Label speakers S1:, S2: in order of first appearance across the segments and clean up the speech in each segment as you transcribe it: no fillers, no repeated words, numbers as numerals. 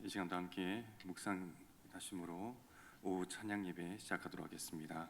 S1: 이 시간도 함께 묵상하심으로 오후 찬양 예배 시작하도록 하겠습니다.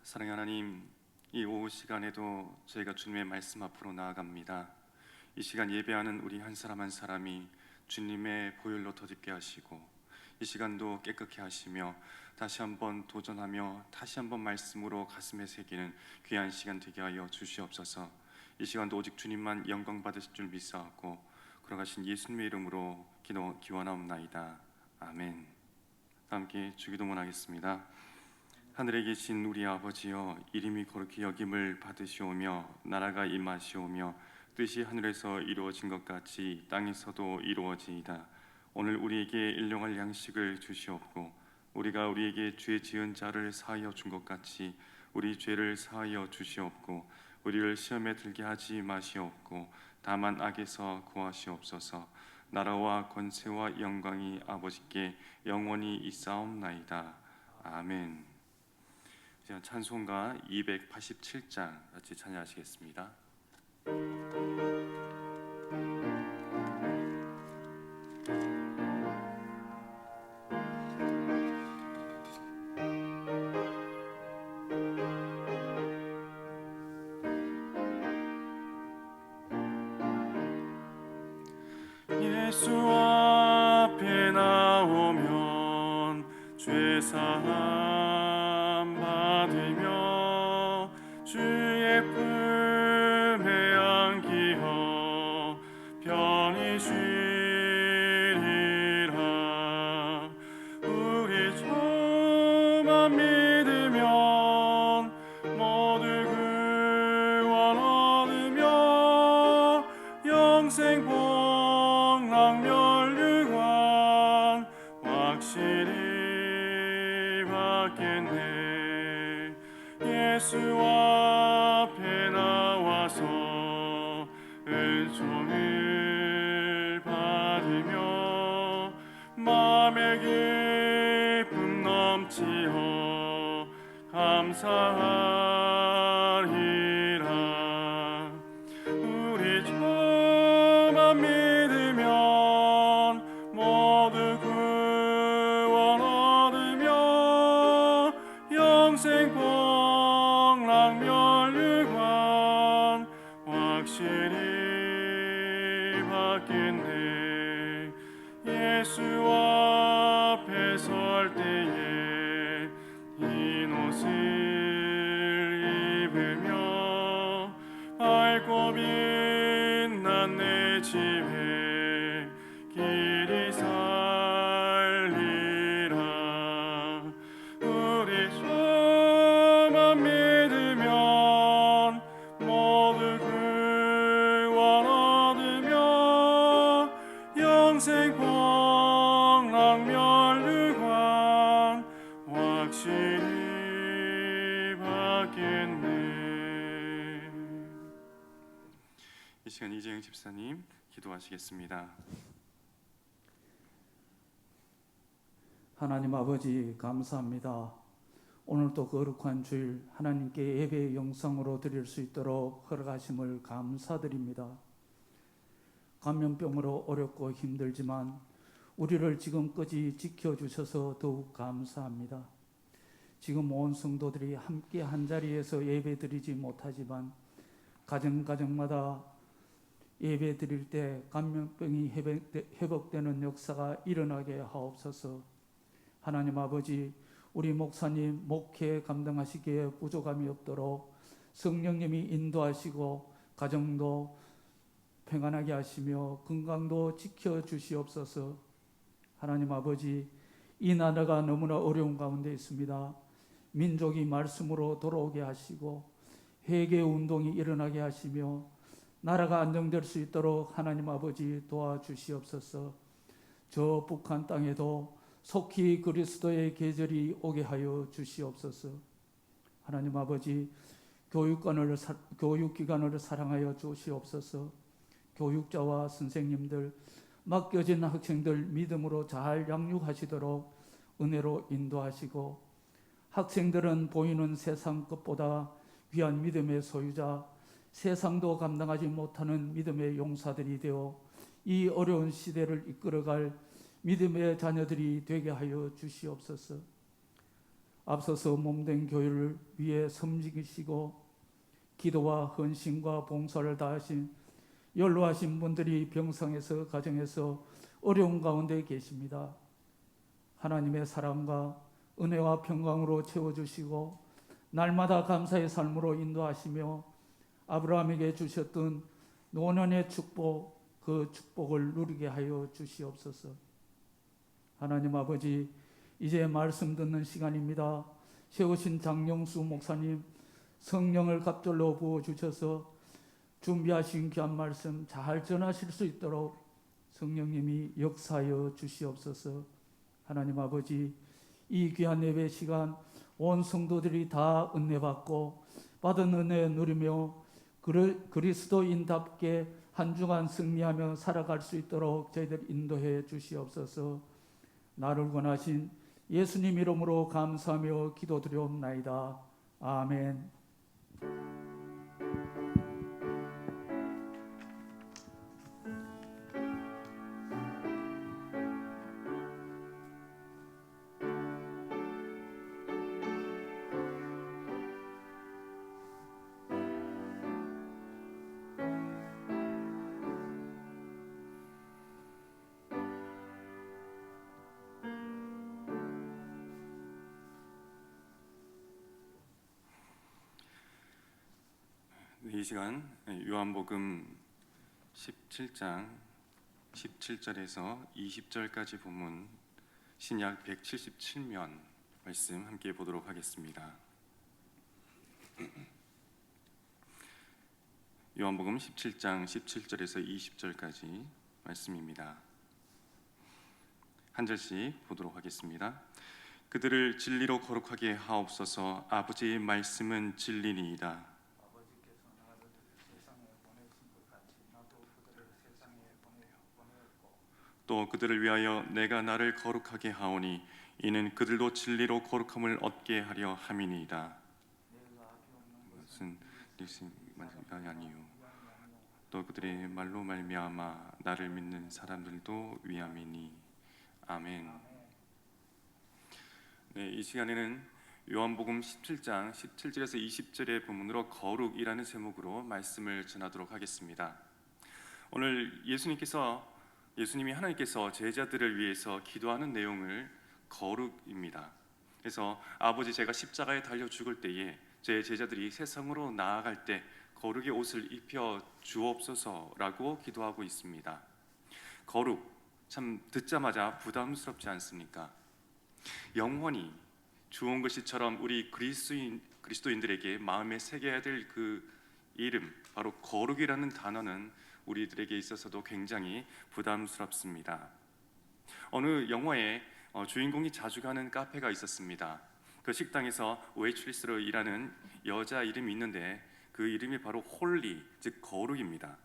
S1: 사랑하는 하나님, 이 오후 시간에도 저희가 주님의 말씀 앞으로 나아갑니다. 이 시간 예배하는 우리 한 사람 한 사람이 주님의 보혈로 덧입게 하시고 이 시간도 깨끗게 하시며 다시 한번 도전하며 다시 한번 말씀으로 가슴에 새기는 귀한 시간 되게 하여 주시옵소서. 이 시간도 오직 주님만 영광 받으실 줄 믿사옵고 걸어가신 예수님의 이름으로 기원하옵나이다. 아멘. 함께 주기도문 하겠습니다. 하늘에 계신 우리 아버지여, 이름이 거룩히 여김을 받으시오며 나라가 임하시오며 뜻이 하늘에서 이루어진 것 같이 땅에서도 이루어지이다. 오늘 우리에게 일용할 양식을 주시옵고 우리가 우리에게 죄 지은 자를 사하여 준 것 같이 우리 죄를 사하여 주시옵고 우리를 시험에 들게 하지 마시옵고 다만 악에서 구하시옵소서. 나라와 권세와 영광이 아버지께 영원히 있사옵나이다. 아멘. 찬송가 287장 같이 찬양하시겠습니다. 예수 앞에 나오면 죄사함 받으며 주의 품에 안기어 편히 쉬리라. 우리 주만 믿으면 모두 구원 얻으며 영생 복락멸류관 확실히 받겠네. 예수 앞에 나와서 은총을 받으며 마음의 기쁨 넘치어 감사하리라. 우리 주만 믿으면 모두 구원 얻으며 영생 복락멸류관 확실히 받겠네. 예수 앞에 설 때에 흰 옷을 입으며 밝고 빛난 내 집에 길이 살리라. 우리 주만 믿으면 모두 구원 얻으며 영생 복락멸류관 확실히 받겠네. 이 시간 이재영 집사님 기도하시겠습니다.
S2: 하나님 아버지 감사합니다. 오늘도 거룩한 주일 하나님께 예배의 영상으로 드릴 수 있도록 허락하심을 감사드립니다. 감염병으로 어렵고 힘들지만 우리를 지금까지 지켜주셔서 더욱 감사합니다. 지금 온 성도들이 함께 한자리에서 예배드리지 못하지만 가정마다 예배드릴 때 감염병이 회복되는 역사가 일어나게 하옵소서. 하나님 아버지, 우리 목사님 목회 감당하시기에 부족함이 없도록 성령님이 인도하시고 가정도 평안하게 하시며 건강도 지켜주시옵소서. 하나님 아버지, 이 나라가 너무나 어려운 가운데 있습니다. 민족이 말씀으로 돌아오게 하시고 회개 운동이 일어나게 하시며 나라가 안정될 수 있도록 하나님 아버지 도와주시옵소서. 저 북한 땅에도 속히 그리스도의 계절이 오게 하여 주시옵소서. 하나님 아버지, 교육기관을 사랑하여 주시옵소서. 교육자와 선생님들, 맡겨진 학생들 믿음으로 잘 양육하시도록 은혜로 인도하시고, 학생들은 보이는 세상 것보다 귀한 믿음의 소유자, 세상도 감당하지 못하는 믿음의 용사들이 되어 이 어려운 시대를 이끌어갈 믿음의 자녀들이 되게 하여 주시옵소서. 앞서서 몸된 교회를 위해 섬기시고 기도와 헌신과 봉사를 다하신 연로하신 분들이 병상에서 가정에서 어려운 가운데 계십니다. 하나님의 사랑과 은혜와 평강으로 채워주시고 날마다 감사의 삶으로 인도하시며 아브라함에게 주셨던 노년의 축복, 그 축복을 누리게 하여 주시옵소서. 하나님 아버지, 이제 말씀 듣는 시간입니다. 세우신 장영수 목사님 성령을 갑절로 부어주셔서 준비하신 귀한 말씀 잘 전하실 수 있도록 성령님이 역사하여 주시옵소서. 하나님 아버지, 이 귀한 예배 시간 온 성도들이 다 은혜 받고 받은 은혜 누리며 그리스도인답게 한 주간 승리하며 살아갈 수 있도록 저희들 인도해 주시옵소서. 나를 권하신 예수님 이름으로 감사하며 기도드리옵나이다. 아멘.
S1: 이 시간 요한복음 17장 17절에서 20절까지 본문 신약 177면 말씀 함께 보도록 하겠습니다. 요한복음 17장 17절에서 20절까지 말씀입니다. 한 절씩 보도록 하겠습니다. 그들을 진리로 거룩하게 하옵소서. 아버지의 말씀은 진리니이다. 또 그들을 위하여 내가 나를 거룩하게 하오니 이는 그들도 진리로 거룩함을 얻게 하려 함이니이다. 무슨 말씀이 아니요 또 그들의 말로 말미암아 나를 믿는 사람들도 위함이니. 아멘. 네, 이 시간에는 요한복음 17장 17절에서 20절의 본문으로 거룩이라는 제목으로 말씀을 전하도록 하겠습니다. 오늘 예수님이 하나님께서 제자들을 위해서 기도하는 내용을 거룩입니다. 그래서 아버지, 제가 십자가에 달려 죽을 때에 제 제자들이 세상으로 나아갈 때 거룩의 옷을 입혀 주옵소서라고 기도하고 있습니다. 거룩, 참 듣자마자 부담스럽지 않습니까? 영원히 좋은 것이처럼 우리 그리스도인들에게 마음에 새겨야 될 그 이름, 바로 거룩이라는 단어는 우리들에게 있어서도 굉장히 부담스럽습니다. 어느 영화에 주인공이 자주 가는 카페가 있었습니다. 그 식당에서 웨이트리스로 일하는 여자 이름이 있는데 그 이름이 바로 홀리, 즉 거룩입니다.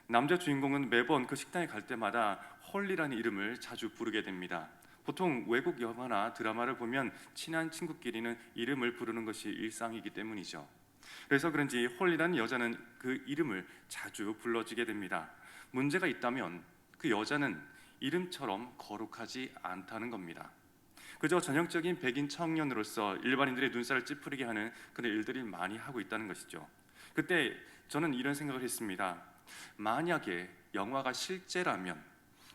S1: 남자 주인공은 매번 그 식당에 갈 때마다 홀리라는 이름을 자주 부르게 됩니다. 보통 외국 영화나 드라마를 보면 친한 친구끼리는 이름을 부르는 것이 일상이기 때문이죠. 그래서 그런지 홀리라는 여자는 그 이름을 자주 불러주게 됩니다. 문제가 있다면 그 여자는 이름처럼 거룩하지 않다는 겁니다. 그저 전형적인 백인 청년으로서 일반인들의 눈살을 찌푸리게 하는 그런 일들을 많이 하고 있다는 것이죠. 그때 저는 이런 생각을 했습니다. 만약에 영화가 실제라면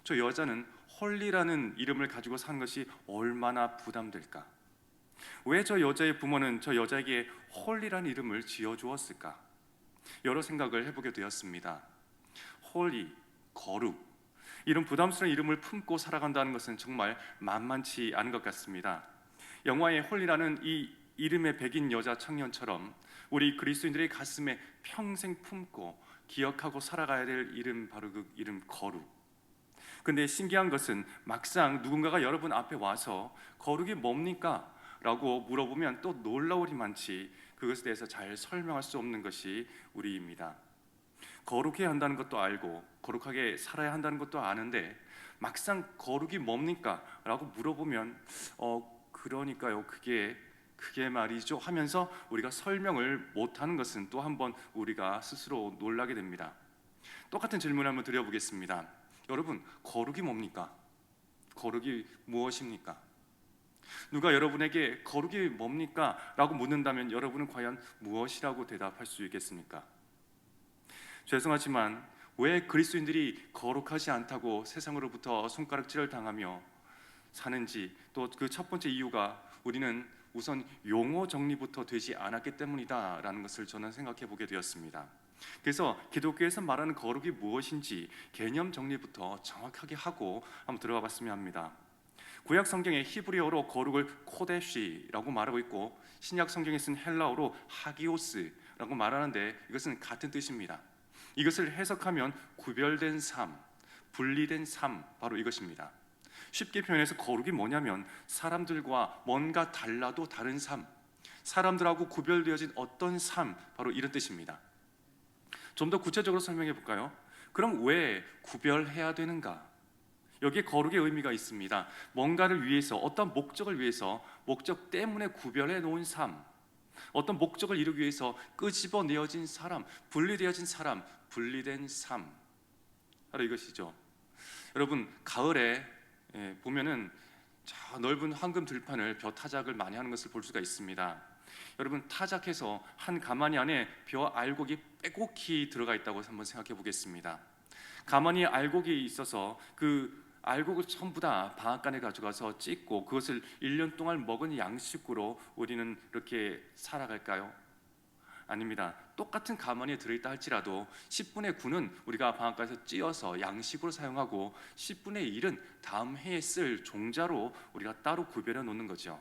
S1: 저 여자는 홀리라는 이름을 가지고 산 것이 얼마나 부담될까? 왜 저 여자의 부모는 저 여자에게 홀리라는 이름을 지어주었을까? 여러 생각을 해보게 되었습니다. 홀리, 거룩, 이런 부담스러운 이름을 품고 살아간다는 것은 정말 만만치 않은 것 같습니다. 영화의 홀리라는 이 이름의 백인 여자 청년처럼 우리 그리스도인들의 가슴에 평생 품고 기억하고 살아가야 될 이름, 바로 그 이름 거룩. 근데 신기한 것은 막상 누군가가 여러분 앞에 와서 거룩이 뭡니까? 라고 물어보면 또 놀라울이 많지 그것에 대해서 잘 설명할 수 없는 것이 우리입니다. 거룩해야 한다는 것도 알고 거룩하게 살아야 한다는 것도 아는데 막상 거룩이 뭡니까? 라고 물어보면 그러니까요 그게 말이죠 하면서 우리가 설명을 못하는 것은 또 한 번 우리가 스스로 놀라게 됩니다. 똑같은 질문을 한번 드려보겠습니다. 여러분, 거룩이 뭡니까? 거룩이 무엇입니까? 누가 여러분에게 거룩이 뭡니까? 라고 묻는다면 여러분은 과연 무엇이라고 대답할 수 있겠습니까? 죄송하지만 왜 그리스도인들이 거룩하지 않다고 세상으로부터 손가락질을 당하며 사는지, 또 그 첫 번째 이유가 우리는 우선 용어 정리부터 되지 않았기 때문이다라는 것을 저는 생각해 보게 되었습니다. 그래서 기독교에서 말하는 거룩이 무엇인지 개념 정리부터 정확하게 하고 한번 들어가 봤으면 합니다. 구약 성경에 히브리어로 거룩을 코데시라고 말하고 있고 신약 성경에 쓴 헬라어로 하기오스라고 말하는데 이것은 같은 뜻입니다. 이것을 해석하면 구별된 삶, 분리된 삶, 바로 이것입니다. 쉽게 표현해서 거룩이 뭐냐면 사람들과 뭔가 달라도 다른 삶, 사람들하고 구별되어진 어떤 삶, 바로 이런 뜻입니다. 좀 더 구체적으로 설명해 볼까요? 그럼 왜 구별해야 되는가? 여기에 거룩의 의미가 있습니다. 뭔가를 위해서, 어떤 목적을 위해서, 목적 때문에 구별해 놓은 삶, 어떤 목적을 이루기 위해서 끄집어내어진 사람, 분리되어진 사람, 분리된 삶, 바로 이것이죠. 여러분, 가을에 보면은 저 넓은 황금 들판을 벼 타작을 많이 하는 것을 볼 수가 있습니다. 여러분, 타작해서 한 가마니 안에 벼 알곡이 빼곡히 들어가 있다고 한번 생각해 보겠습니다. 가마니에 알곡이 있어서 그 알곡을 전부 다 방앗간에 가져가서 찢고 그것을 1년 동안 먹은 양식으로 우리는 이렇게 살아갈까요? 아닙니다. 똑같은 가마니에 들어있다 할지라도 10분의 9는 우리가 방앗간에서 찧어서 양식으로 사용하고 10분의 1은 다음 해에 쓸 종자로 우리가 따로 구별해 놓는 거죠.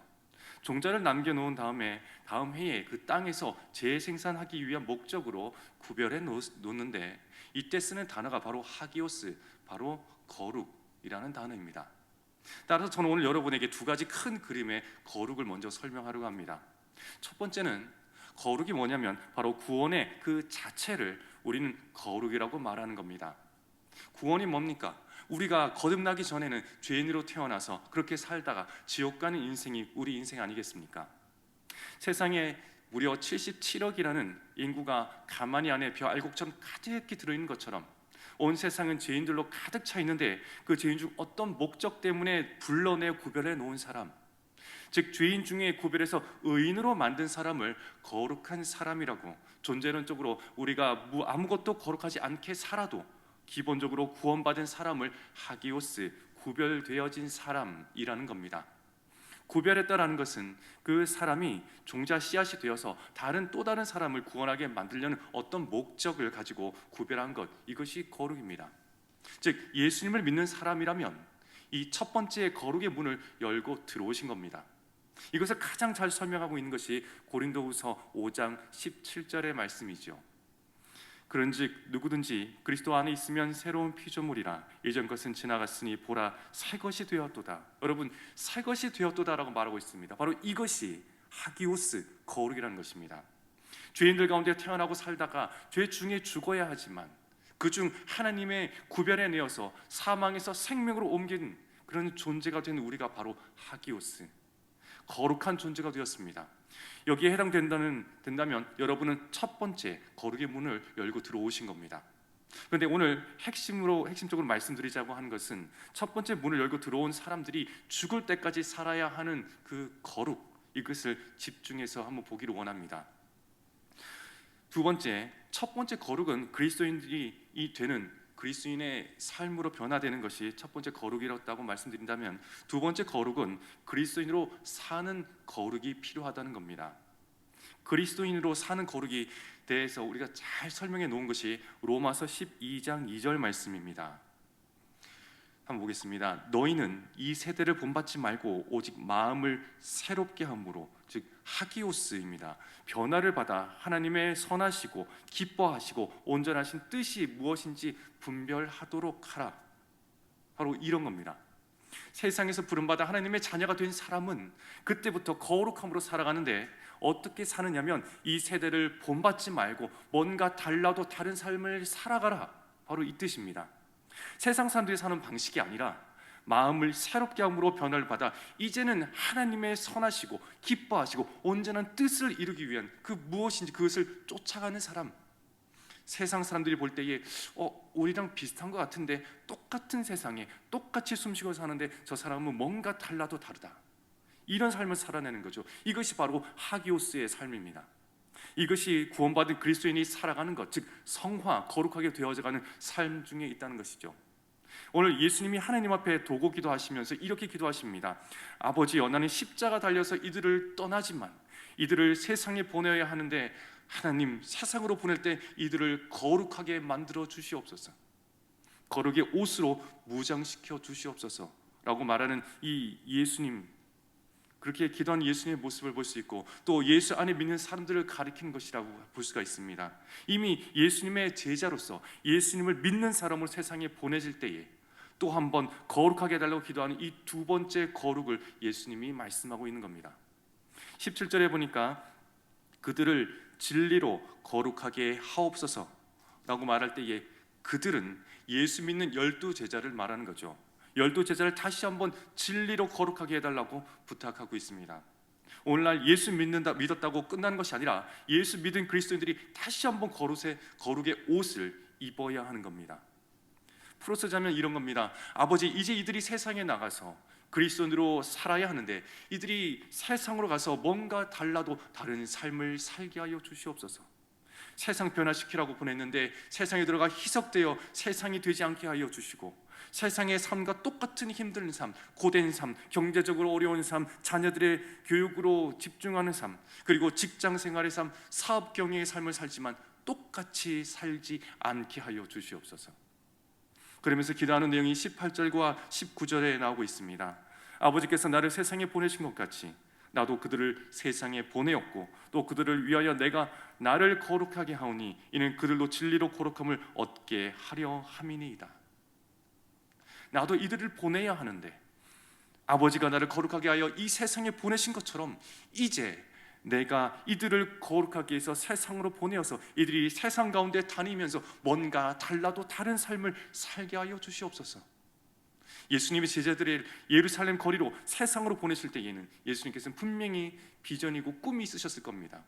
S1: 종자를 남겨놓은 다음에 다음 해에 그 땅에서 재생산하기 위한 목적으로 구별해 놓는데 이때 쓰는 단어가 바로 하기오스, 바로 거룩이라는 단어입니다. 따라서 저는 오늘 여러분에게 두 가지 큰 그림의 거룩을 먼저 설명하려고 합니다. 첫 번째는 거룩이 뭐냐면 바로 구원의 그 자체를 우리는 거룩이라고 말하는 겁니다. 구원이 뭡니까? 우리가 거듭나기 전에는 죄인으로 태어나서 그렇게 살다가 지옥 가는 인생이 우리 인생 아니겠습니까? 세상에 무려 77억이라는 인구가 가마니 안에 벼 알곡처럼 가득히 들어있는 것처럼 온 세상은 죄인들로 가득 차 있는데 그 죄인 중 어떤 목적 때문에 불러내 구별해 놓은 사람, 즉 죄인 중에 구별해서 의인으로 만든 사람을 거룩한 사람이라고, 존재론적으로 우리가 아무것도 거룩하지 않게 살아도 기본적으로 구원받은 사람을 하기오스, 구별되어진 사람이라는 겁니다. 구별했다라는 것은 그 사람이 종자 씨앗이 되어서 또 다른 사람을 구원하게 만들려는 어떤 목적을 가지고 구별한 것, 이것이 거룩입니다. 즉 예수님을 믿는 사람이라면 이 첫 번째 거룩의 문을 열고 들어오신 겁니다. 이것을 가장 잘 설명하고 있는 것이 고린도후서 5장 17절의 말씀이죠. 그런즉 누구든지 그리스도 안에 있으면 새로운 피조물이라, 예전 것은 지나갔으니 보라 새 것이 되었도다. 여러분, 새 것이 되었도다라고 말하고 있습니다. 바로 이것이 하기오스, 거룩이라는 것입니다. 죄인들 가운데 태어나고 살다가 죄 중에 죽어야 하지만 그중 하나님의 구별해 내어서 사망에서 생명으로 옮긴 그런 존재가 된 우리가 바로 하기오스, 거룩한 존재가 되었습니다. 여기에 해당된다면 여러분은 첫 번째 거룩의 문을 열고 들어오신 겁니다. 그런데 오늘 핵심적으로 말씀드리자고 하는 것은 첫 번째 문을 열고 들어온 사람들이 죽을 때까지 살아야 하는 그 거룩, 이것을 집중해서 한번 보기를 원합니다. 두 번째, 첫 번째 거룩은 그리스도인들이 되는 그리스도인의 삶으로 변화되는 것이 첫 번째 거룩이었다고 말씀드린다면, 두 번째 거룩은 그리스도인으로 사는 거룩이 필요하다는 겁니다. 그리스도인으로 사는 거룩에 대해서 우리가 잘 설명해 놓은 것이 로마서 12장 2절 말씀입니다. 한번 보겠습니다. 너희는 이 세대를 본받지 말고 오직 마음을 새롭게 함으로, 즉 하기오스입니다. 변화를 받아 하나님의 선하시고 기뻐하시고 온전하신 뜻이 무엇인지 분별하도록 하라. 바로 이런 겁니다. 세상에서 부름받아 하나님의 자녀가 된 사람은 그때부터 거룩함으로 살아가는데, 어떻게 사느냐면 이 세대를 본받지 말고 뭔가 달라도 다른 삶을 살아가라. 바로 이 뜻입니다. 세상 사람들이 사는 방식이 아니라 마음을 새롭게 함으로 변화를 받아 이제는 하나님의 선하시고 기뻐하시고 온전한 뜻을 이루기 위한 그 무엇인지 그것을 쫓아가는 사람. 세상 사람들이 볼 때에 우리랑 비슷한 것 같은데, 똑같은 세상에 똑같이 숨쉬고 사는데 저 사람은 뭔가 달라도 다르다, 이런 삶을 살아내는 거죠. 이것이 바로 하기오스의 삶입니다. 이것이 구원받은 그리스도인이 살아가는 것, 즉 성화, 거룩하게 되어져가는 삶 중에 있다는 것이죠. 오늘 예수님이 하나님 앞에 도고 기도하시면서 이렇게 기도하십니다. 아버지여, 나는 십자가 달려서 이들을 떠나지만 이들을 세상에 보내야 하는데, 하나님 세상으로 보낼 때 이들을 거룩하게 만들어 주시옵소서. 거룩의 옷으로 무장시켜 주시옵소서 라고 말하는 이 예수님, 그렇게 기도한 예수님의 모습을 볼 수 있고, 또 예수 안에 믿는 사람들을 가리키는 것이라고 볼 수가 있습니다. 이미 예수님의 제자로서 예수님을 믿는 사람을 세상에 보내질 때에 또 한 번 거룩하게 해달라고 기도하는 이 두 번째 거룩을 예수님이 말씀하고 있는 겁니다. 17절에 보니까 그들을 진리로 거룩하게 하옵소서 라고 말할 때에, 그들은 예수 믿는 12제자를 말하는 거죠. 12제자를 다시 한번 진리로 거룩하게 해달라고 부탁하고 있습니다. 오늘날 예수 믿었다고 끝나는 것이 아니라 예수 믿은 그리스도인들이 다시 한번 거룩의 옷을 입어야 하는 겁니다. 풀어서 자면 이런 겁니다. 아버지, 이제 이들이 세상에 나가서 그리스도인으로 살아야 하는데 이들이 세상으로 가서 뭔가 달라도 다른 삶을 살게 하여 주시옵소서. 세상 변화시키라고 보냈는데 세상에 들어가 희석되어 세상이 되지 않게 하여 주시고, 세상의 삶과 똑같은 힘든 삶, 고된 삶, 경제적으로 어려운 삶, 자녀들의 교육으로 집중하는 삶, 그리고 직장 생활의 삶, 사업 경영의 삶을 살지만 똑같이 살지 않게 하여 주시옵소서. 그러면서 기도하는 내용이 18절과 19절에 나오고 있습니다. 아버지께서 나를 세상에 보내신 것 같이 나도 그들을 세상에 보내었고, 또 그들을 위하여 내가 나를 거룩하게 하오니 이는 그들로 진리로 거룩함을 얻게 하려 함이니이다. 나도 이들을 보내야 하는데, 아버지가 나를 거룩하게 하여 이 세상에 보내신 것처럼 이제 내가 이들을 거룩하게 해서 세상으로 보내어서 이들이 세상 가운데 다니면서 뭔가 달라도 다른 삶을 살게 하여 주시옵소서. 예수님이 제자들을 예루살렘 거리로 세상으로 보내실 때에는 예수님께서는 분명히 비전이고 꿈이 있으셨을 겁니다.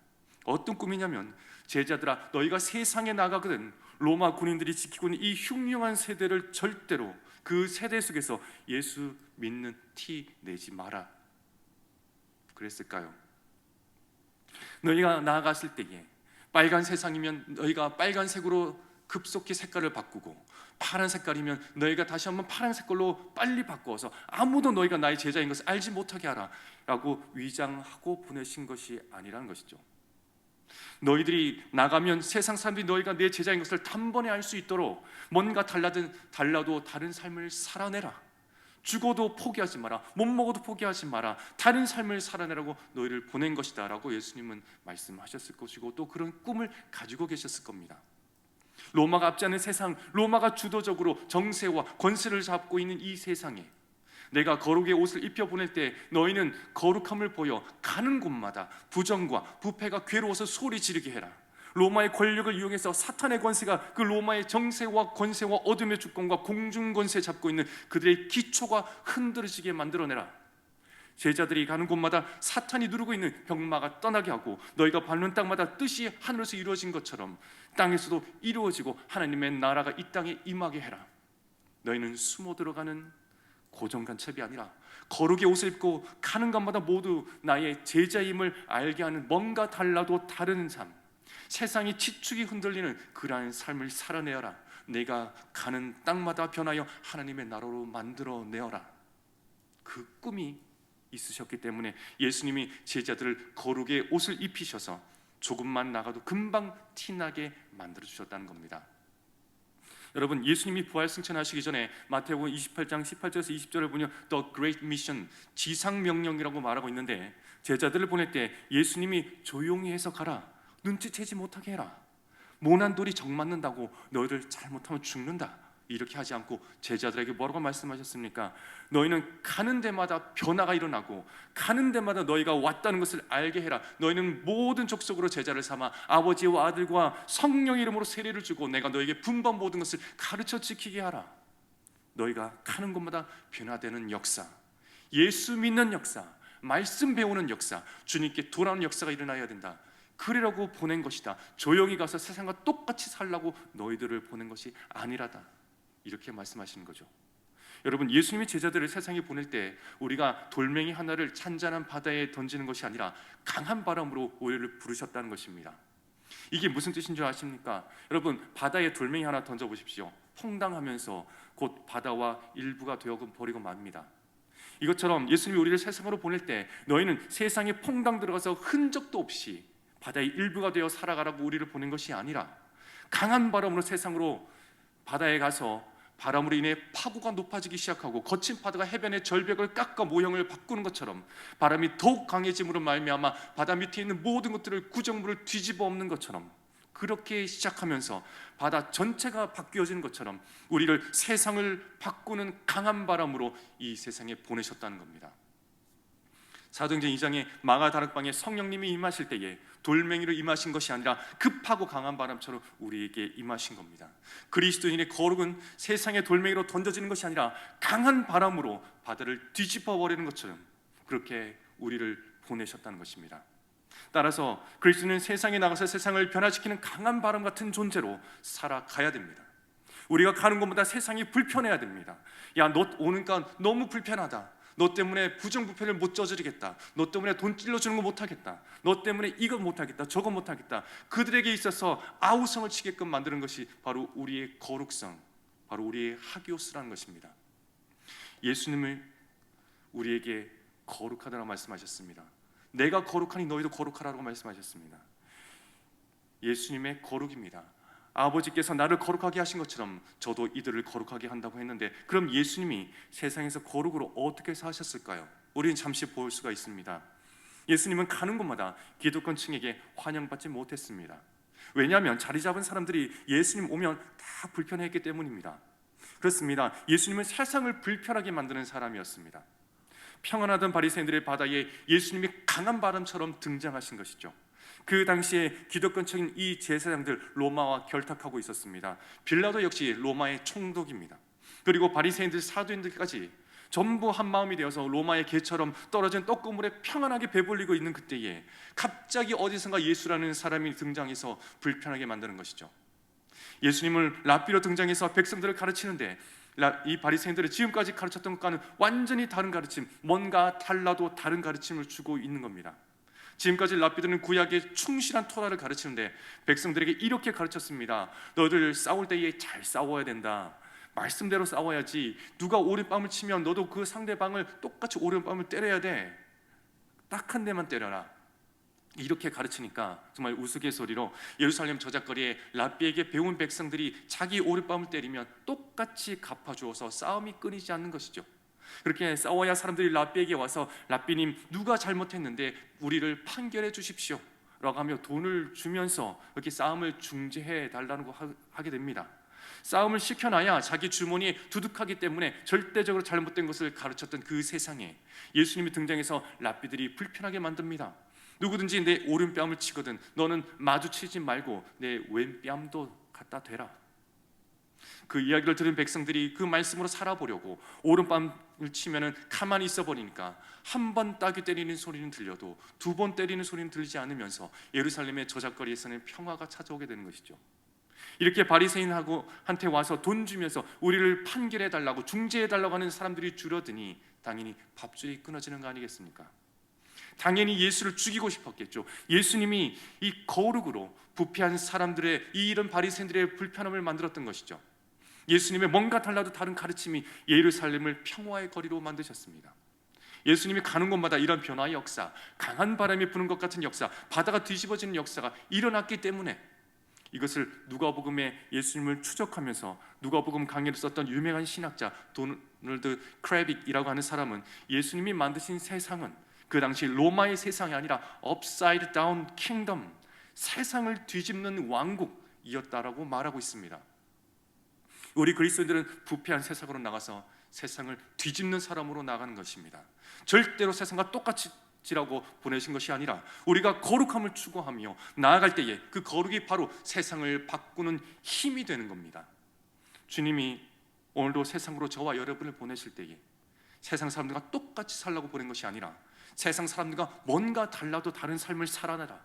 S1: 어떤 꿈이냐면, 제자들아, 너희가 세상에 나가거든 로마 군인들이 지키고 있는 이 흉흉한 세대를 절대로 그 세대 속에서 예수 믿는 티 내지 마라. 그랬을까요? 너희가 나아갔을 때에 빨간 세상이면 너희가 빨간색으로 급속히 색깔을 바꾸고, 파란 색깔이면 너희가 다시 한번 파란 색깔로 빨리 바꾸어서 아무도 너희가 나의 제자인 것을 알지 못하게 하라 라고 위장하고 보내신 것이 아니라는 것이죠. 너희들이 나가면 세상 사람들이 너희가 내 제자인 것을 단번에 알 수 있도록 뭔가 달라도 다른 삶을 살아내라. 죽어도 포기하지 마라. 못 먹어도 포기하지 마라. 다른 삶을 살아내라고 너희를 보낸 것이다 라고 예수님은 말씀하셨을 것이고, 또 그런 꿈을 가지고 계셨을 겁니다. 로마가 압제하는 세상, 로마가 주도적으로 정세와 권세를 잡고 있는 이 세상에 내가 거룩의 옷을 입혀보낼 때 너희는 거룩함을 보여 가는 곳마다 부정과 부패가 괴로워서 소리 지르게 해라. 로마의 권력을 이용해서 사탄의 권세가 그 로마의 정세와 권세와 어둠의 주권과 공중 권세 잡고 있는 그들의 기초가 흔들어지게 만들어내라. 제자들이 가는 곳마다 사탄이 누르고 있는 병마가 떠나게 하고, 너희가 밟는 땅마다 뜻이 하늘에서 이루어진 것처럼 땅에서도 이루어지고 하나님의 나라가 이 땅에 임하게 해라. 너희는 숨어 들어가는 고정간첩이 아니라 거룩의 옷을 입고 가는 곳마다 모두 나의 제자임을 알게 하는 뭔가 달라도 다른 삶, 세상이 지축이 흔들리는 그러한 삶을 살아내어라. 내가 가는 땅마다 변하여 하나님의 나라로 만들어내어라. 그 꿈이 있으셨기 때문에 예수님이 제자들을 거룩의 옷을 입히셔서 조금만 나가도 금방 티나게 만들어주셨다는 겁니다. 여러분, 예수님이 부활 승천하시기 전에 마태복음 28장 18절에서 20절을 보면 The Great Mission, 지상명령이라고 말하고 있는데, 제자들을 보낼 때 예수님이 조용히 해서 가라, 눈치채지 못하게 해라, 모난 돌이 정 맞는다고 너희들 잘못하면 죽는다, 이렇게 하지 않고 제자들에게 뭐라고 말씀하셨습니까? 너희는 가는 데마다 변화가 일어나고 가는 데마다 너희가 왔다는 것을 알게 해라. 너희는 모든 족속으로 제자를 삼아 아버지와 아들과 성령 이름으로 세례를 주고 내가 너희에게 분반 모든 것을 가르쳐 지키게 하라. 너희가 가는 곳마다 변화되는 역사, 예수 믿는 역사, 말씀 배우는 역사, 주님께 돌아오는 역사가 일어나야 된다. 그러라고 보낸 것이다. 조용히 가서 세상과 똑같이 살라고 너희들을 보낸 것이 아니라다, 이렇게 말씀하시는 거죠. 여러분, 예수님이 제자들을 세상에 보낼 때 우리가 돌멩이 하나를 찬잔한 바다에 던지는 것이 아니라 강한 바람으로 우리를 부르셨다는 것입니다. 이게 무슨 뜻인 줄 아십니까? 여러분, 바다에 돌멩이 하나 던져보십시오. 퐁당하면서 곧 바다와 일부가 되어 버리고 맙니다. 이것처럼 예수님이 우리를 세상으로 보낼 때 너희는 세상에 퐁당 들어가서 흔적도 없이 바다의 일부가 되어 살아가라고 우리를 보낸 것이 아니라 강한 바람으로 세상으로 바다에 가서 바람으로 인해 파고가 높아지기 시작하고 거친 파도가 해변의 절벽을 깎아 모형을 바꾸는 것처럼 바람이 더욱 강해짐으로 말미암아 바다 밑에 있는 모든 것들을 구정물을 뒤집어 엎는 것처럼, 그렇게 시작하면서 바다 전체가 바뀌어지는 것처럼 우리를 세상을 바꾸는 강한 바람으로 이 세상에 보내셨다는 겁니다. 사도행전 2장에 마가다락방에 성령님이 임하실 때에 돌멩이로 임하신 것이 아니라 급하고 강한 바람처럼 우리에게 임하신 겁니다. 그리스도인의 거룩은 세상의 돌멩이로 던져지는 것이 아니라 강한 바람으로 바다를 뒤집어 버리는 것처럼 그렇게 우리를 보내셨다는 것입니다. 따라서 그리스도는 세상에 나가서 세상을 변화시키는 강한 바람 같은 존재로 살아가야 됩니다. 우리가 가는 곳마다 세상이 불편해야 됩니다. 야, 너 오니까 너무 불편하다. 너 때문에 부정부패를 못 저지르겠다. 너 때문에 돈 찔러주는 거 못하겠다. 너 때문에 이거 못하겠다, 저거 못하겠다. 그들에게 있어서 아우성을 치게끔 만드는 것이 바로 우리의 거룩성, 바로 우리의 하기오스라는 것입니다. 예수님을 우리에게 거룩하다고 말씀하셨습니다. 내가 거룩하니 너희도 거룩하라고 말씀하셨습니다. 예수님의 거룩입니다. 아버지께서 나를 거룩하게 하신 것처럼 저도 이들을 거룩하게 한다고 했는데, 그럼 예수님이 세상에서 거룩으로 어떻게 사셨을까요? 우리는 잠시 볼 수가 있습니다. 예수님은 가는 곳마다 기득권층에게 환영받지 못했습니다. 왜냐하면 자리 잡은 사람들이 예수님 오면 다 불편했기 때문입니다. 그렇습니다. 예수님은 세상을 불편하게 만드는 사람이었습니다. 평안하던 바리새인들의 바다에 예수님이 강한 바람처럼 등장하신 것이죠. 그 당시에 기득권층인 이 제사장들 로마와 결탁하고 있었습니다. 빌라도 역시 로마의 총독입니다. 그리고 바리새인들, 사두인들까지 전부 한 마음이 되어서 로마의 개처럼 떨어진 떡고물에 평안하게 배불리고 있는 그때에 갑자기 어디선가 예수라는 사람이 등장해서 불편하게 만드는 것이죠. 예수님을 랍비로 등장해서 백성들을 가르치는데 이 바리새인들은 지금까지 가르쳤던 것과는 완전히 다른 가르침, 뭔가 달라도 다른 가르침을 주고 있는 겁니다. 지금까지 랍비들은 구약의 충실한 토라를 가르치는데 백성들에게 이렇게 가르쳤습니다. 너희들 싸울 때에 잘 싸워야 된다. 말씀대로 싸워야지. 누가 오른뺨을 치면 너도 그 상대방을 똑같이 오른뺨을 때려야 돼. 딱 한 대만 때려라. 이렇게 가르치니까 정말 우스갯소리로 예루살렘 저작거리에 랍비에게 배운 백성들이 자기 오른뺨을 때리면 똑같이 갚아주어서 싸움이 끊이지 않는 것이죠. 그렇게 싸워야 사람들이 랍비에게 와서 랍비님, 누가 잘못했는데 우리를 판결해 주십시오 라고 하며 돈을 주면서 이렇게 싸움을 중재해 달라고 하게 됩니다. 싸움을 시켜놔야 자기 주머니에 두둑하기 때문에 절대적으로 잘못된 것을 가르쳤던 그 세상에 예수님이 등장해서 랍비들이 불편하게 만듭니다. 누구든지 내 오른뺨을 치거든 너는 마주치지 말고 내 왼뺨도 갖다 대라. 그 이야기를 들은 백성들이 그 말씀으로 살아보려고 오른뺨을 치면은 가만히 있어 버리니까 한 번 따귀 때리는 소리는 들려도 두 번 때리는 소리는 들리지 않으면서 예루살렘의 저작거리에서는 평화가 찾아오게 되는 것이죠. 이렇게 바리새인한테 와서 돈 주면서 우리를 판결해 달라고 중재해 달라고 하는 사람들이 줄어드니 당연히 밥줄이 끊어지는 거 아니겠습니까? 당연히 예수를 죽이고 싶었겠죠. 예수님이 이 거룩으로 부패한 사람들의 이 이런 바리새인들의 불편함을 만들었던 것이죠. 예수님의 뭔가 달라도 다른 가르침이 예루살렘을 평화의 거리로 만드셨습니다. 예수님이 가는 곳마다 이런 변화의 역사, 강한 바람이 부는 것 같은 역사, 바다가 뒤집어지는 역사가 일어났기 때문에 이것을 누가복음에 예수님을 추적하면서 누가복음 강의를 썼던 유명한 신학자 도널드 크레빅이라고 하는 사람은 예수님이 만드신 세상은 그 당시 로마의 세상이 아니라 upside down kingdom, 세상을 뒤집는 왕국이었다라고 말하고 있습니다. 우리 그리스도인들은 부패한 세상으로 나가서 세상을 뒤집는 사람으로 나가는 것입니다. 절대로 세상과 똑같이 지라고 보내신 것이 아니라 우리가 거룩함을 추구하며 나아갈 때에 그 거룩이 바로 세상을 바꾸는 힘이 되는 겁니다. 주님이 오늘도 세상으로 저와 여러분을 보내실 때에 세상 사람들과 똑같이 살라고 보낸 것이 아니라 세상 사람들과 뭔가 달라도 다른 삶을 살아내라.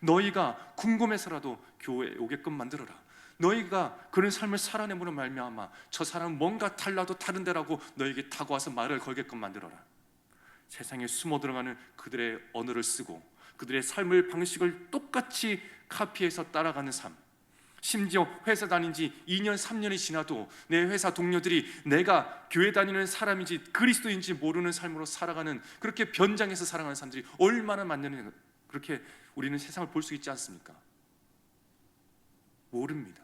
S1: 너희가 궁금해서라도 교회에 오게끔 만들어라. 너희가 그런 삶을 살아내므로 말미암아 저 사람은 뭔가 달라도 다른 데라고 너에게 다가와서 말을 걸게끔 만들어라. 세상에 숨어 들어가는 그들의 언어를 쓰고 그들의 삶의 방식을 똑같이 카피해서 따라가는 삶, 심지어 회사 다닌 지 2년 3년이 지나도 내 회사 동료들이 내가 교회 다니는 사람인지 그리스도인지 모르는 삶으로 살아가는, 그렇게 변장해서 살아가는 사람들이 얼마나 많냐는, 그렇게 우리는 세상을 볼 수 있지 않습니까? 모릅니다.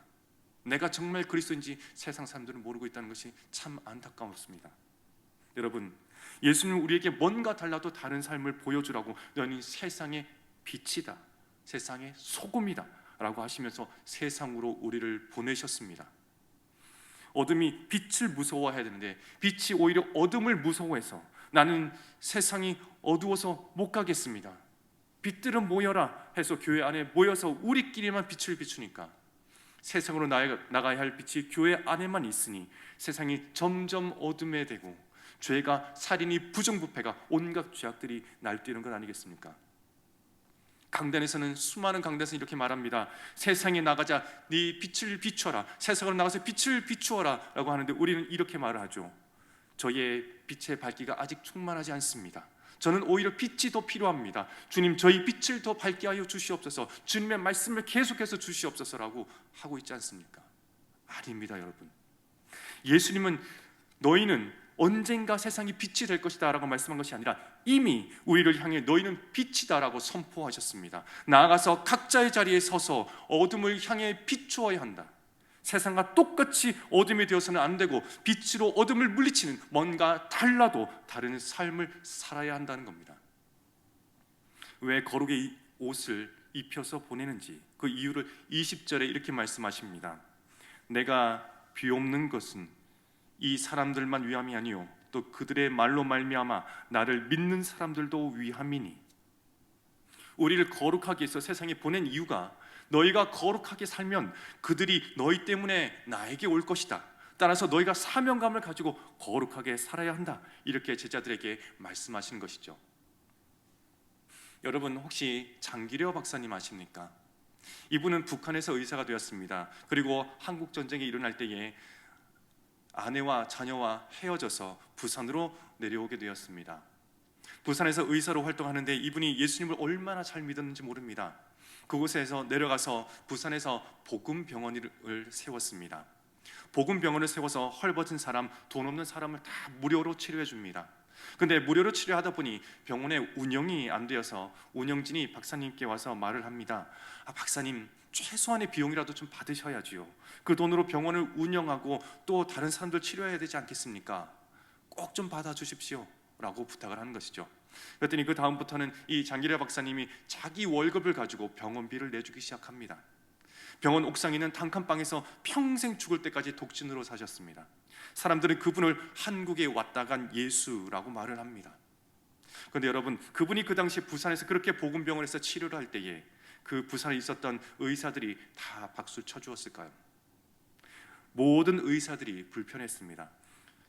S1: 내가 정말 그리스도인지 세상 사람들은 모르고 있다는 것이 참 안타까웠습니다. 여러분, 예수님은 우리에게 뭔가 달라도 다른 삶을 보여주라고 너는 세상의 빛이다, 세상의 소금이다 라고 하시면서 세상으로 우리를 보내셨습니다. 어둠이 빛을 무서워해야 되는데 빛이 오히려 어둠을 무서워해서 나는 세상이 어두워서 못 가겠습니다, 빛들은 모여라 해서 교회 안에 모여서 우리끼리만 빛을 비추니까 세상으로 나가야 할 빛이 교회 안에만 있으니 세상이 점점 어둠에 되고 죄가, 살인이, 부정부패가, 온갖 죄악들이 날뛰는 것 아니겠습니까? 강단에서는, 수많은 강단에서 이렇게 말합니다. 세상에 나가자 네 빛을 비추어라, 세상으로 나가서 빛을 비추어라 라고 하는데 우리는 이렇게 말을 하죠. 저의 빛의 밝기가 아직 충만하지 않습니다. 저는 오히려 빛이 더 필요합니다. 주님, 저희 빛을 더 밝게 하여 주시옵소서, 주님의 말씀을 계속해서 주시옵소서라고 하고 있지 않습니까? 아닙니다, 여러분. 예수님은 너희는 언젠가 세상이 빛이 될 것이다 라고 말씀한 것이 아니라 이미 우리를 향해 너희는 빛이다 라고 선포하셨습니다. 나아가서 각자의 자리에 서서 어둠을 향해 비추어야 한다. 세상과 똑같이 어둠이 되어서는 안 되고 빛으로 어둠을 물리치는 뭔가 달라도 다른 삶을 살아야 한다는 겁니다. 왜 거룩의 옷을 입혀서 보내는지 그 이유를 20절에 이렇게 말씀하십니다. 내가 비옵는 것은 이 사람들만 위함이 아니요 또 그들의 말로 말미암아 나를 믿는 사람들도 위함이니. 우리를 거룩하게 해서 세상에 보낸 이유가 너희가 거룩하게 살면 그들이 너희 때문에 나에게 올 것이다, 따라서 너희가 사명감을 가지고 거룩하게 살아야 한다, 이렇게 제자들에게 말씀하시는 것이죠. 여러분, 혹시 장기려 박사님 아십니까? 이분은 북한에서 의사가 되었습니다. 그리고 한국 전쟁이 일어날 때에 아내와 자녀와 헤어져서 부산으로 내려오게 되었습니다. 부산에서 의사로 활동하는데 이분이 예수님을 얼마나 잘 믿었는지 모릅니다. 그곳에서 내려가서 부산에서 복음병원을 세웠습니다. 복음병원을 세워서 헐벗은 사람, 돈 없는 사람을 다 무료로 치료해 줍니다. 근데 무료로 치료하다 보니 병원의 운영이 안 되어서 운영진이 박사님께 와서 말을 합니다. 박사님, 최소한의 비용이라도 좀 받으셔야지요. 그 돈으로 병원을 운영하고 또 다른 사람들 치료해야 되지 않겠습니까? 꼭 좀 받아주십시오 라고 부탁을 하는 것이죠. 그랬더니 그 다음부터는 이 장기려 박사님이 자기 월급을 가지고 병원비를 내주기 시작합니다. 병원 옥상에 있는 단칸방에서 평생 죽을 때까지 독신으로 사셨습니다. 사람들은 그분을 한국에 왔다 간 예수라고 말을 합니다. 그런데 여러분, 그분이 그 당시 부산에서 그렇게 복음병원에서 치료를 할 때에 그 부산에 있었던 의사들이 다 박수 쳐주었을까요? 모든 의사들이 불편했습니다.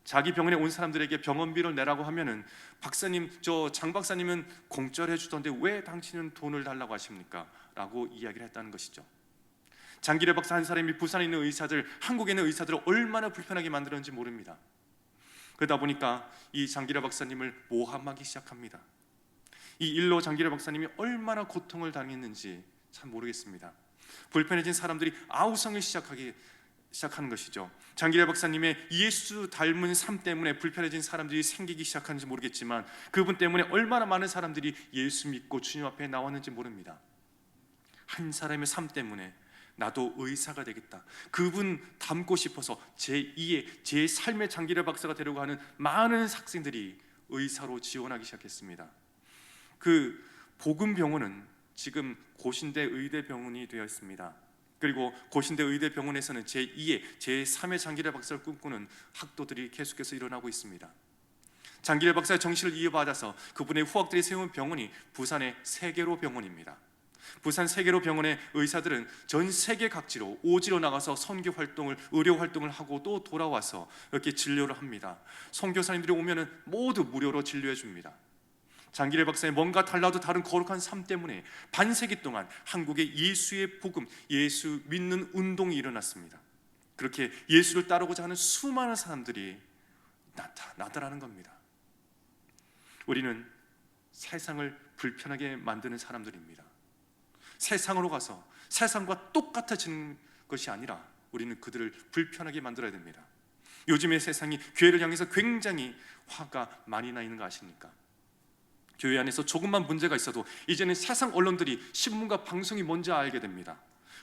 S1: 자기 병원에 온 사람들에게 병원비를 내라고 하면은 박사님, 저 장 박사님은 공짜로 해주던데 왜 당신은 돈을 달라고 하십니까? 라고 이야기를 했다는 것이죠. 장기려 박사 한 사람이 부산에 있는 의사들, 한국에 있는 의사들을 얼마나 불편하게 만들었는지 모릅니다. 그러다 보니까 이 장기려 박사님을 모함하기 시작합니다. 이 일로 장기려 박사님이 얼마나 고통을 당했는지 참 모르겠습니다. 불편해진 사람들이 아우성을 시작하는 것이죠. 장기려 박사님의 예수 닮은 삶 때문에 불편해진 사람들이 생기기 시작하는지 모르겠지만 그분 때문에 얼마나 많은 사람들이 예수 믿고 주님 앞에 나왔는지 모릅니다. 한 사람의 삶 때문에 나도 의사가 되겠다. 그분 닮고 싶어서 제2의 제 삶의 장기래 박사가 되려고 하는 많은 학생들이 의사로 지원하기 시작했습니다. 그 복음병원은 지금 고신대 의대병원이 되어 있습니다. 그리고 고신대 의대병원에서는 제2의 제3의 장기래 박사를 꿈꾸는 학도들이 계속해서 일어나고 있습니다. 장기래 박사의 정신을 이어받아서 그분의 후학들이 세운 병원이 부산의 세계로 병원입니다. 부산 세계로 병원의 의사들은 전 세계 각지로 오지로 나가서 선교 활동을, 의료 활동을 하고 또 돌아와서 이렇게 진료를 합니다. 선교사님들이 오면은 모두 무료로 진료해 줍니다. 장기래 박사의 뭔가 달라도 다른 거룩한 삶 때문에 반세기 동안 한국에 예수의 복음, 예수 믿는 운동이 일어났습니다. 그렇게 예수를 따르고자 하는 수많은 사람들이 나타나는 겁니다. 우리는 세상을 불편하게 만드는 사람들입니다. 세상으로 가서 세상과 똑같아지는 것이 아니라 우리는 그들을 불편하게 만들어야 됩니다. 요즘의 세상이 교회를 향해서 굉장히 화가 많이 나 있는 거 아십니까? 교회 안에서 조금만 문제가 있어도 이제는 세상 언론들이 신문과 방송이 뭔지 알게 됩니다.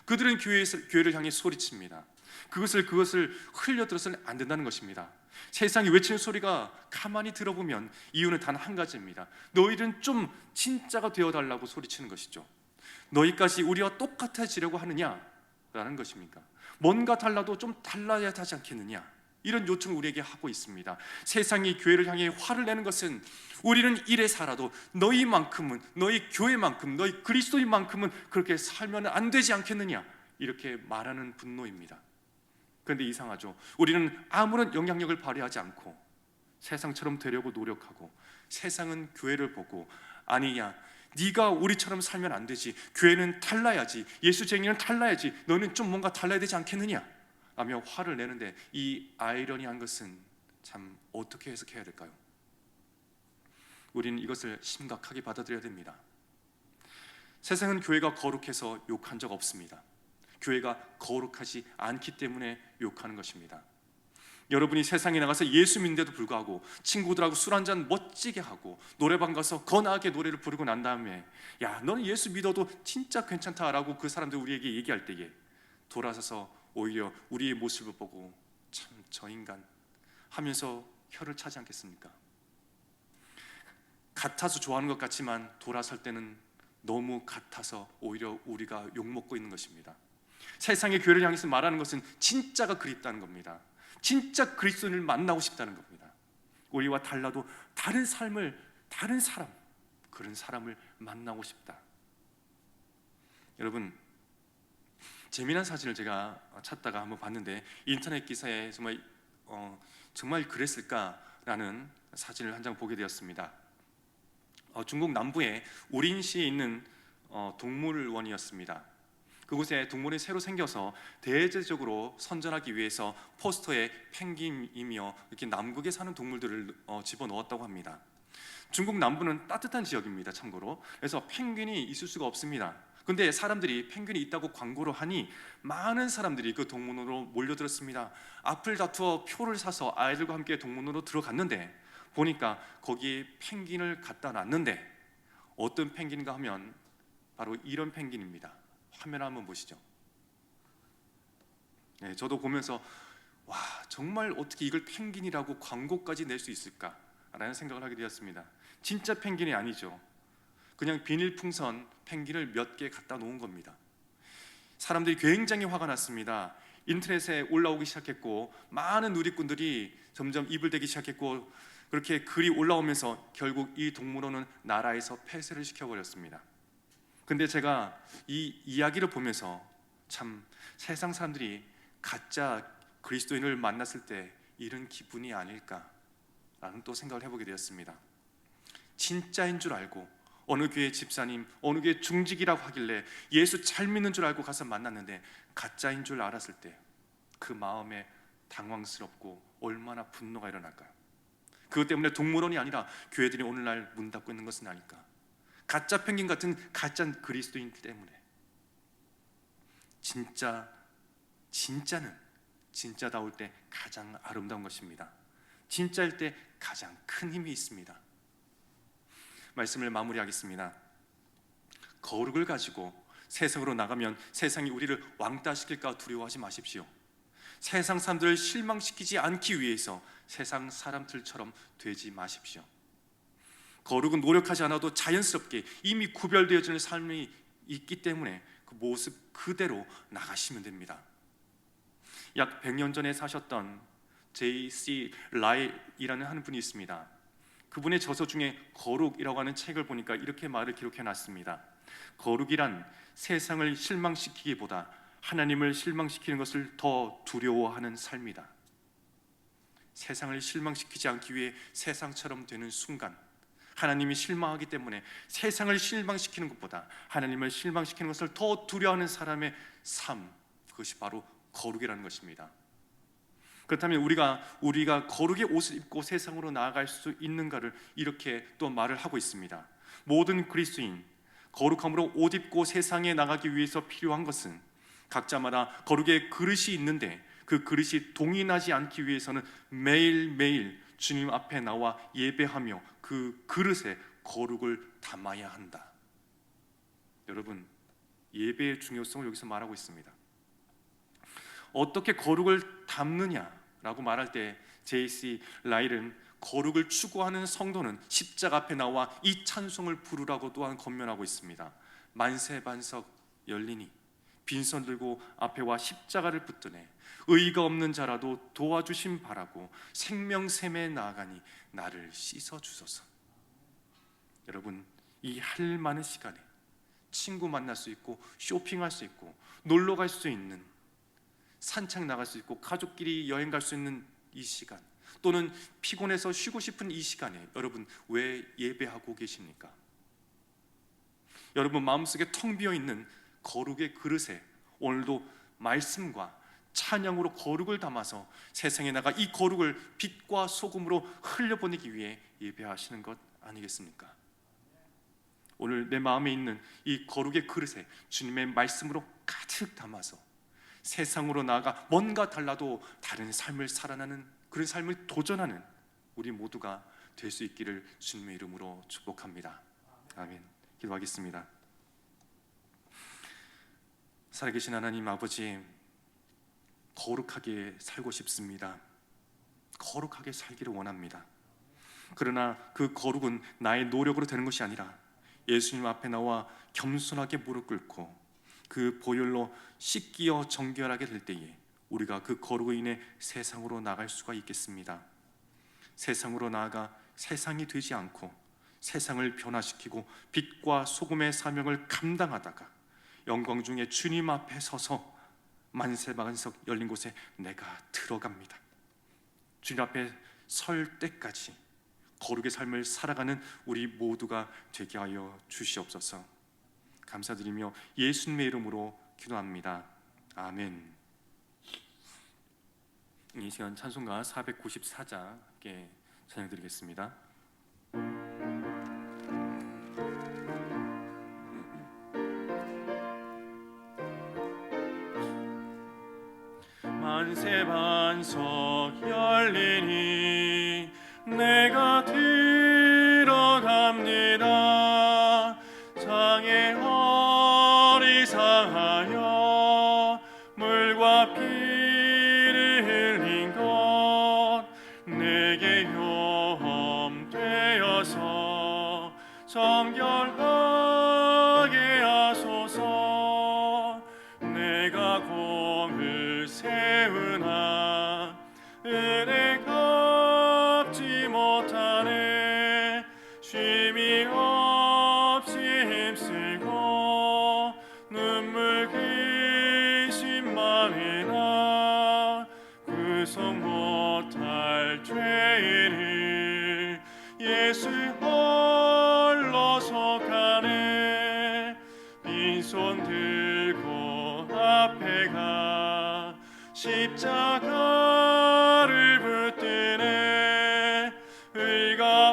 S1: 그들은 교회를 향해 소리칩니다. 그것을 흘려들어서는 안 된다는 것입니다. 세상이 외치는 소리가 가만히 들어보면 이유는 단 한 가지입니다. 너희들은 좀 진짜가 되어달라고 소리치는 것이죠. 너희까지 우리와 똑같아지려고 하느냐라는 것입니까? 뭔가 달라도 좀 달라야 하지 않겠느냐, 이런 요청을 우리에게 하고 있습니다. 세상이 교회를 향해 화를 내는 것은 우리는 이래 살아도 너희만큼은, 너희 교회만큼, 너희 그리스도인만큼은 그렇게 살면 안 되지 않겠느냐, 이렇게 말하는 분노입니다. 그런데 이상하죠. 우리는 아무런 영향력을 발휘하지 않고 세상처럼 되려고 노력하고, 세상은 교회를 보고 아니야, 네가 우리처럼 살면 안 되지, 교회는 달라야지, 예수쟁이는 달라야지, 너는 좀 뭔가 달라야 되지 않겠느냐 라며 화를 내는데, 이 아이러니한 것은 참 어떻게 해석해야 될까요? 우리는 이것을 심각하게 받아들여야 됩니다. 세상은 교회가 거룩해서 욕한 적 없습니다. 교회가 거룩하지 않기 때문에 욕하는 것입니다. 여러분이 세상에 나가서 예수 믿는데도 불구하고 친구들하고 술 한잔 멋지게 하고 노래방 가서 거나하게 노래를 부르고 난 다음에 야, 너는 예수 믿어도 진짜 괜찮다라고 그 사람들 우리에게 얘기할 때에 돌아서서 오히려 우리의 모습을 보고 참 저 인간 하면서 혀를 차지 않겠습니까? 같아서 좋아하는 것 같지만 돌아설 때는 너무 같아서 오히려 우리가 욕먹고 있는 것입니다. 세상의 교회를 향해서 말하는 것은 진짜가 그립다는 겁니다. 진짜 그리스도인을 만나고 싶다는 겁니다. 우리와 달라도 다른 삶을, 다른 사람, 그런 사람을 만나고 싶다. 여러분, 재미난 사진을 제가 찾다가 한번 봤는데 인터넷 기사에 정말 그랬을까라는 사진을 한 장 보게 되었습니다. 중국 남부의 우린시에 있는 동물원이었습니다. 그곳에 동물이 새로 생겨서 대대적으로 선전하기 위해서 포스터에 펭귄이며 이렇게 남극에 사는 동물들을 집어넣었다고 합니다. 중국 남부는 따뜻한 지역입니다. 참고로. 그래서 펭귄이 있을 수가 없습니다. 근데 사람들이 펭귄이 있다고 광고를 하니 많은 사람들이 그 동물원으로 몰려들었습니다. 앞을 다투어 표를 사서 아이들과 함께 동물원으로 들어갔는데 보니까 거기에 펭귄을 갖다 놨는데 어떤 펭귄인가 하면 바로 이런 펭귄입니다. 화면 한번 보시죠. 네, 저도 보면서 와, 정말 어떻게 이걸 펭귄이라고 광고까지 낼 수 있을까라는 생각을 하게 되었습니다. 진짜 펭귄이 아니죠. 그냥 비닐풍선 펭귄을 몇 개 갖다 놓은 겁니다. 사람들이 굉장히 화가 났습니다. 인터넷에 올라오기 시작했고 많은 누리꾼들이 점점 입을 대기 시작했고 그렇게 글이 올라오면서 결국 이 동물원은 나라에서 폐쇄를 시켜버렸습니다. 근데 제가 이 이야기를 보면서 참 세상 사람들이 가짜 그리스도인을 만났을 때 이런 기분이 아닐까라는 또 생각을 해보게 되었습니다. 진짜인 줄 알고 어느 교회 집사님, 어느 교회 중직이라고 하길래 예수 잘 믿는 줄 알고 가서 만났는데 가짜인 줄 알았을 때 그 마음에 당황스럽고 얼마나 분노가 일어날까요? 그것 때문에 동물원이 아니라 교회들이 오늘날 문 닫고 있는 것은 아닐까? 가짜 펭귄 같은 가짜 그리스도인 때문에. 진짜는 진짜다울 때 가장 아름다운 것입니다. 진짜일 때 가장 큰 힘이 있습니다. 말씀을 마무리하겠습니다. 거룩을 가지고 세상으로 나가면 세상이 우리를 왕따시킬까 두려워하지 마십시오. 세상 사람들을 실망시키지 않기 위해서 세상 사람들처럼 되지 마십시오. 거룩은 노력하지 않아도 자연스럽게 이미 구별되어지는 삶이 있기 때문에 그 모습 그대로 나가시면 됩니다. 약 100년 전에 사셨던 J.C. 라일이라는 한 분이 있습니다. 그분의 저서 중에 거룩이라고 하는 책을 보니까 이렇게 말을 기록해 놨습니다. 거룩이란 세상을 실망시키기보다 하나님을 실망시키는 것을 더 두려워하는 삶이다. 세상을 실망시키지 않기 위해 세상처럼 되는 순간, 하나님이 실망하기 때문에 세상을 실망시키는 것보다 하나님을 실망시키는 것을 더 두려워하는 사람의 삶, 그것이 바로 거룩이라는 것입니다. 그렇다면 우리가 거룩의 옷을 입고 세상으로 나아갈 수 있는가를 이렇게 또 말을 하고 있습니다. 모든 그리스도인, 거룩함으로 옷 입고 세상에 나가기 위해서 필요한 것은 각자마다 거룩의 그릇이 있는데 그 그릇이 동일하지 않기 위해서는 매일매일 주님 앞에 나와 예배하며 그 그릇에 거룩을 담아야 한다. 여러분, 예배의 중요성을 여기서 말하고 있습니다. 어떻게 거룩을 담느냐라고 말할 때 J.C. 라일은 거룩을 추구하는 성도는 십자가 앞에 나와 이 찬송을 부르라고 또한 권면하고 있습니다. 만세반석 열리니 빈손 들고 앞에 와 십자가를 붙드네 의가 없는 자라도 도와주심 바라고 생명샘에 나아가니 나를 씻어주소서. 여러분, 이 할 많은 시간에 친구 만날 수 있고 쇼핑할 수 있고 놀러 갈 수 있는, 산책 나갈 수 있고 가족끼리 여행 갈 수 있는 이 시간, 또는 피곤해서 쉬고 싶은 이 시간에 여러분 왜 예배하고 계십니까? 여러분 마음속에 텅 비어있는 거룩의 그릇에 오늘도 말씀과 찬양으로 거룩을 담아서 세상에 나가 이 거룩을 빛과 소금으로 흘려보내기 위해 예배하시는 것 아니겠습니까? 오늘 내 마음에 있는 이 거룩의 그릇에 주님의 말씀으로 가득 담아서 세상으로 나아가 뭔가 달라도 다른 삶을 살아나는, 그런 삶을 도전하는 우리 모두가 될 수 있기를 주님의 이름으로 축복합니다. 아멘. 기도하겠습니다. 살아계신 하나님 아버지, 거룩하게 살고 싶습니다. 거룩하게 살기를 원합니다. 그러나 그 거룩은 나의 노력으로 되는 것이 아니라 예수님 앞에 나와 겸손하게 무릎 꿇고 그 보혈로 씻기어 정결하게 될 때에 우리가 그 거룩으로 인해 세상으로 나갈 수가 있겠습니다. 세상으로 나아가 세상이 되지 않고 세상을 변화시키고 빛과 소금의 사명을 감당하다가 영광 중에 주님 앞에 서서 만세반석 열린 곳에 내가 들어갑니다. 주님 앞에 설 때까지 거룩의 삶을 살아가는 우리 모두가 되게 하여 주시옵소서. 감사드리며 예수님의 이름으로 기도합니다. 아멘. 이 시간 찬송가 494자 함께 찬양드리겠습니다. 만세반석 열리니 내가 들어갑니다. 장애 어리상하여 물과 피를 흘린 것 내게 염되어서 정결하게 하소서. 내가 공을 세우나 은혜 갚지 못하네. 쉼이 없이 힘쓰고 눈물 근심만이나 구속 못할 죄인을 예수 홀로 속하네. 빈손 들고 앞에 가 십자가를 붙드네. 의가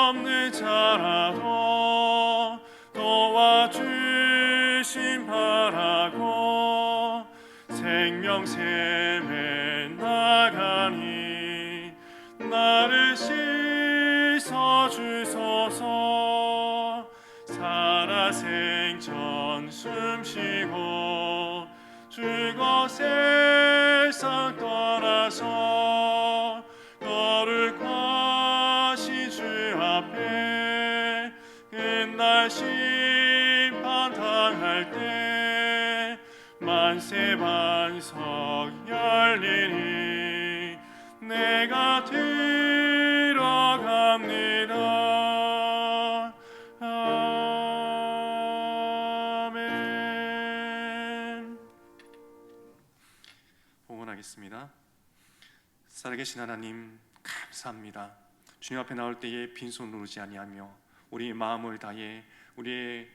S1: 없는 자라도 도와주심 바라고 생명샘에 나가니 나를 씻어주소서. 살아생전 수 만세 반석 열리니 내가 들어갑니다. 아멘. 봉헌하겠습니다. 살아계신 하나님 감사합니다. 주님 앞에 나올 때에 빈손으로 오지 아니하며 우리의 마음을 다해 우리의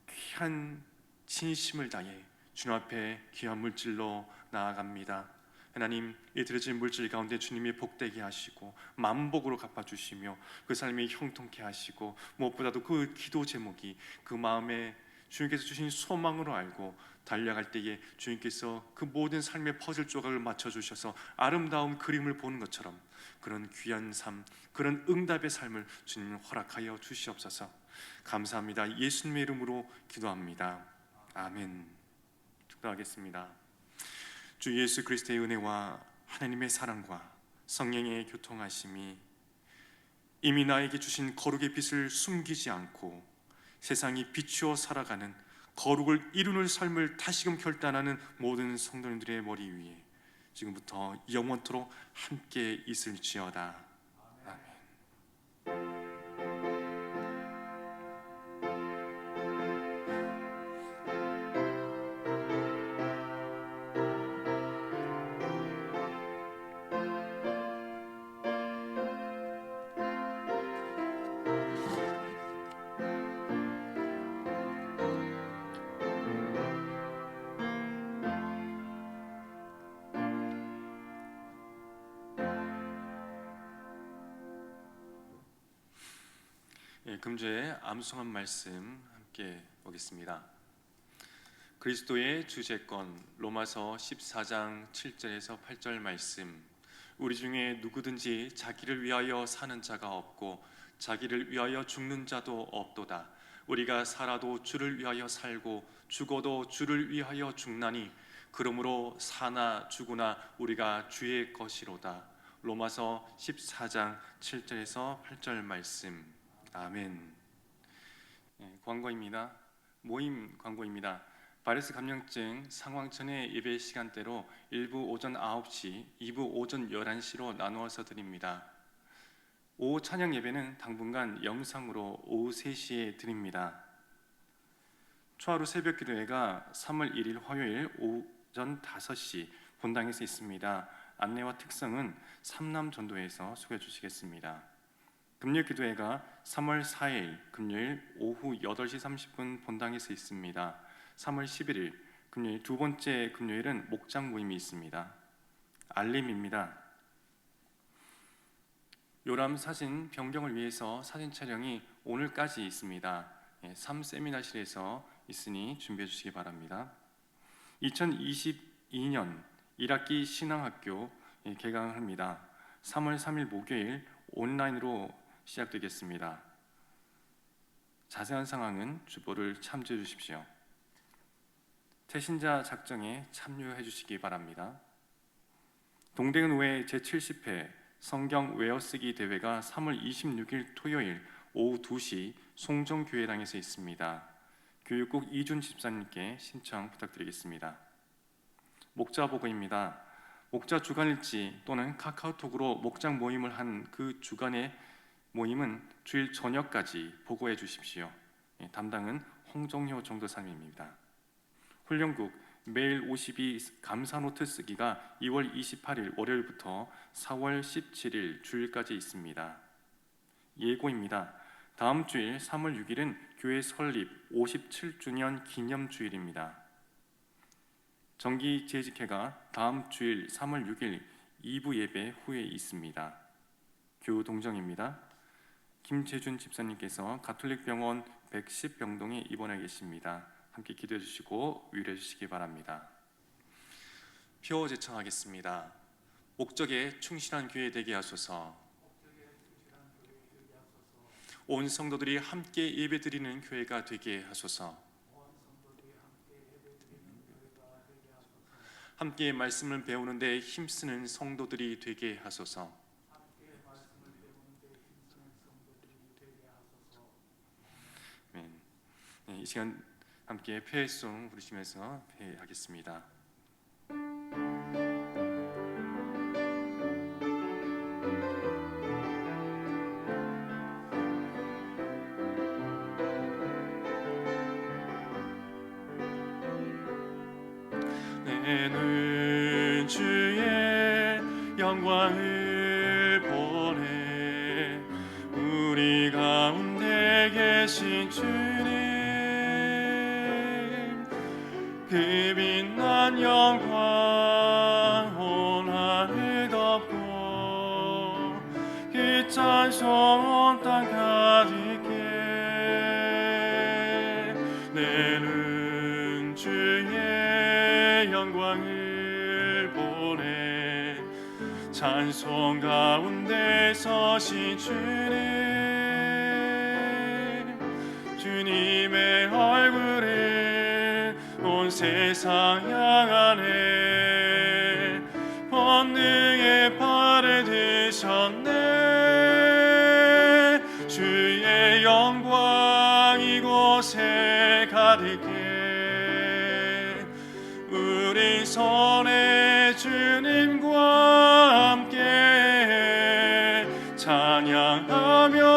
S1: 귀한 진심을 다해 주님 앞에 귀한 물질로 나아갑니다. 하나님, 이 드려진 물질 가운데 주님이 복되게 하시고 만복으로 갚아주시며 그 삶이 형통케 하시고 무엇보다도 그 기도 제목이 그 마음에 주님께서 주신 소망으로 알고 달려갈 때에 주님께서 그 모든 삶의 퍼즐 조각을 맞춰주셔서 아름다운 그림을 보는 것처럼 그런 귀한 삶, 그런 응답의 삶을 주님 허락하여 주시옵소서. 감사합니다. 예수님의 이름으로 기도합니다. 아멘. 기도하겠습니다. 주 예수 그리스도의 은혜와 하나님의 사랑과 성령의 교통하심이 이미 나에게 주신 거룩의 빛을 숨기지 않고 세상이 비추어 살아가는 거룩을 이루는 삶을 다시금 결단하는 모든 성도님들의 머리 위에 지금부터 영원토록 함께 있을지어다. 아멘. 금주의 암송한 말씀 함께 보겠습니다. 그리스도의 주제권 로마서 14장 7절에서 8절 말씀. 우리 중에 누구든지 자기를 위하여 사는 자가 없고 자기를 위하여 죽는 자도 없도다. 우리가 살아도 주를 위하여 살고 죽어도 주를 위하여 죽나니 그러므로 사나 죽으나 우리가 주의 것이로다. 로마서 14장 7절에서 8절 말씀. 아멘. 광고입니다. 모임 광고입니다. 바이러스 감염증 상황 전의 예배 시간대로 1부 오전 9시, 2부 오전 11시로 나누어서 드립니다. 오후 찬양 예배는 당분간 영상으로 오후 3시에 드립니다. 초하루 새벽 기도회가 3월 1일 화요일 오전 5시 본당에서 있습니다. 안내와 특성은 삼남 전도에서 소개해 주시겠습니다. 금요일 기도회가 3월 4일 금요일 오후 8시 30분 본당에서 있습니다. 3월 11일 금요일 두 번째 금요일은 목장 모임이 있습니다. 알림입니다. 요람 사진 변경을 위해서 사진 촬영이 오늘까지 있습니다. 3세미나실에서 있으니 준비해 주시기 바랍니다. 2022년 1학기 신앙학교 개강을 합니다. 3월 3일 목요일 온라인으로 시작되겠습니다. 자세한 상황은 주보를 참조해 주십시오. 태신자 작정에 참여해 주시기 바랍니다. 동대은회 제70회 성경 외어쓰기 대회가 3월 26일 토요일 오후 2시 송정교회당에서 있습니다. 교육국 이준 집사님께 신청 부탁드리겠습니다. 목자 보고입니다. 목자 주간일지 또는 카카오톡으로 목장 모임을 한 그 주간의 모임은 주일 저녁까지 보고해 주십시오. 담당은 홍정효 전도사님입니다. 훈련국 매일 52 감사 노트 쓰기가 2월 28일 월요일부터 4월 17일 주일까지 있습니다. 예고입니다. 다음 주일 3월 6일은 교회 설립 57주년 기념 주일입니다. 정기 재직회가 다음 주일 3월 6일 2부 예배 후에 있습니다. 교우 동정입니다. 김재준 집사님께서 가톨릭병원 110병동에 입원해 계십니다. 함께 기도해 주시고 위로해 주시기 바랍니다. 표 제청하겠습니다. 목적에 충실한 교회 되게 하소서. 온 성도들이 함께 예배드리는 교회가 되게 하소서. 함께 말씀을 배우는 데 힘쓰는 성도들이 되게 하소서. 이 시간 함께 폐회송 부르시면서 회하겠습니다. 내는 주의 영광을 보내 우리 가운데 계신 주님 그 빛난 영광 온 하늘 덮고 그 찬송 온 땅 가득해 내는 주의 영광을 보내 찬송 가운데 서신 주님의 얼굴을 온 세상 향하네 번능의 발을 드셨네 주의 영광 이곳에 가득해 우리 손에 주님과 함께 찬양하며